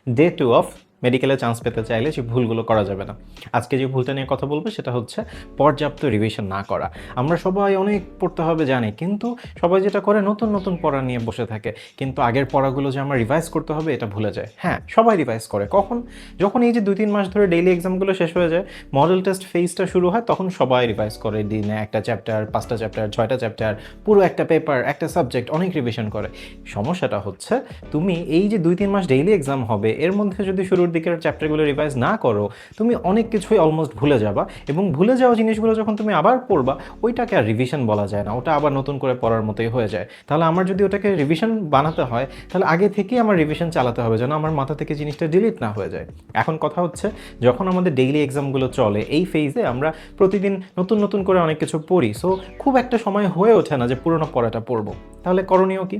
Day 2 of মেডিকেলে chance পেতে চাইলে যে ভুলগুলো করা যাবে না। আজকে যে ভুলটা নিয়ে কথা বলবো সেটা হচ্ছে পর্যাপ্ত রিভিশন না করা। আমরা সবাই অনেক পড়তে হবে জানি, কিন্তু সবাই যেটা করে নতুন, নতুন পড়া নিয়ে বসে থাকে। কিন্তু আগের পড়াগুলো যে আমার রিভাইজ করতে হবে এটা ভুলে যায়। হ্যাঁ, সবাই রিভাইজ করে। কখন? যখন এই যে ২-৩ মাস ধরে ডেইলি এক্সামগুলো শেষ হয়ে যায়, মডেল টেস্ট ফেজটা শুরু হয়, তখন সবাই রিভাইজ করে। দিনে ১টা চ্যাপ্টার, ৫টা চ্যাপ্টার, ৬টা চ্যাপ্টার, পুরো একটা পেপার, একটা সাবজেক্ট অনেক রিভিশন করে। সমস্যাটা হচ্ছে তুমি এই যে ২-৩ মাস ডেইলি এক্সাম হবে, এর মধ্যে যদি শুরুর দিকের চ্যাপ্টারগুলো রিভাইজ না করো, তুমি অনেক কিছুই অলমোস্ট ভুলে যাবা, এবং ভুলে যাওয়া জিনিসগুলো যখন তুমি আবার পড়বা, ওইটাকে আর রিভিশন বলা যায় না, ওটা আবার নতুন করে পড়ার মতোই হয়ে যায়। তাহলে আমার যদি ওটাকে রিভিশন বানাতে হয়, তাহলে আগে থেকেই আমার রিভিশন চালাতে হবে, যেন আমার মাথা থেকে জিনিসটা ডিলিট না হয়ে যায়। এখন কথা হচ্ছে, যখন আমাদের ডেইলি এক্সামগুলো চলে, এই ফেজে আমরা প্রতিদিন নতুন নতুন করে অনেক কিছু পড়ি, সো খুব একটা সময় হয়ে ওঠে না যে পুরোনো পড়াটা পড়বো। তাহলে করণীয় কি?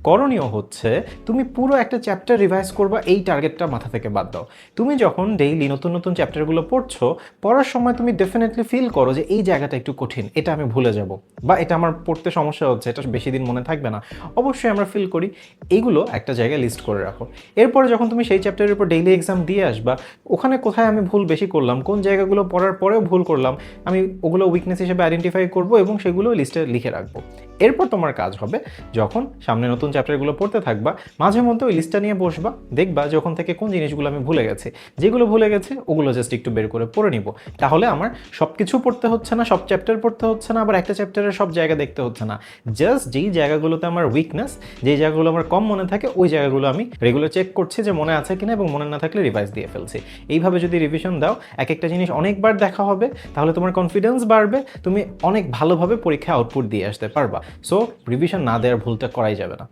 করণীয় হচ্ছে, তুমি পুরো একটা চ্যাপ্টার রিভাইজ করবা, এই টার্গেটটা মাথা থেকে বাদ দাও। তুমি যখন ডেইলি নতুন নতুন চ্যাপ্টারগুলো পড়ছো, পড়ার সময় তুমি ডেফিনেটলি ফিল করো যে এই জায়গাটা একটু কঠিন, এটা আমি ভুলে যাব, বা এটা আমার পড়তে সমস্যা হচ্ছে, এটা বেশি দিন মনে থাকবে না। অবশ্যই আমরা ফিল করি। এইগুলো একটা জায়গায় লিস্ট করে রাখো। এরপরে যখন তুমি সেই চ্যাপ্টারের উপর ডেইলি এক্সাম দিয়ে আসবা, ওখানে কোথায় আমি ভুল বেশি করলাম, কোন জায়গাগুলো পড়ার পরেও ভুল করলাম, আমি ওগুলো উইকনেস হিসেবে আইডেন্টিফাই করবো এবং সেগুলো লিস্টে লিখে রাখবো। এরপর তোমার কাজ হবে, যখন সামনে নতুন চ্যাপ্টারগুলো পড়তে থাকবা, মাঝে মধ্যে ওই লিস্টটা নিয়ে বসবা, দেখবা যে ওখান থেকে কোন জিনিসগুলো আমি ভুলে গেছি। যেগুলো ভুলে গেছি ওগুলো জাস্ট একটু বের করে পড়ে নিব। তাহলে আমার সব কিছু পড়তে হচ্ছে না, সব চ্যাপ্টার পড়তে হচ্ছে না, আবার একটা চ্যাপ্টারের সব জায়গা দেখতে হচ্ছে না। জাস্ট যেই জায়গাগুলোতে আমার উইকনেস, যেই জায়গাগুলো আমার কম মনে থাকে, ওই জায়গাগুলো আমি রেগুলার চেক করছি যে মনে আছে কিনা, এবং মনে না থাকলে রিভাইজ দিয়ে ফেলছি। এইভাবে যদি রিভিশন দাও, এক একটা জিনিস অনেকবার দেখা হবে, তাহলে তোমার কনফিডেন্স বাড়বে, তুমি অনেক ভালোভাবে পরীক্ষায় আউটপুট দিয়ে আসতে পারবা। সো রিভিশন না দেওয়ার ভুলটা করাই যাবে না।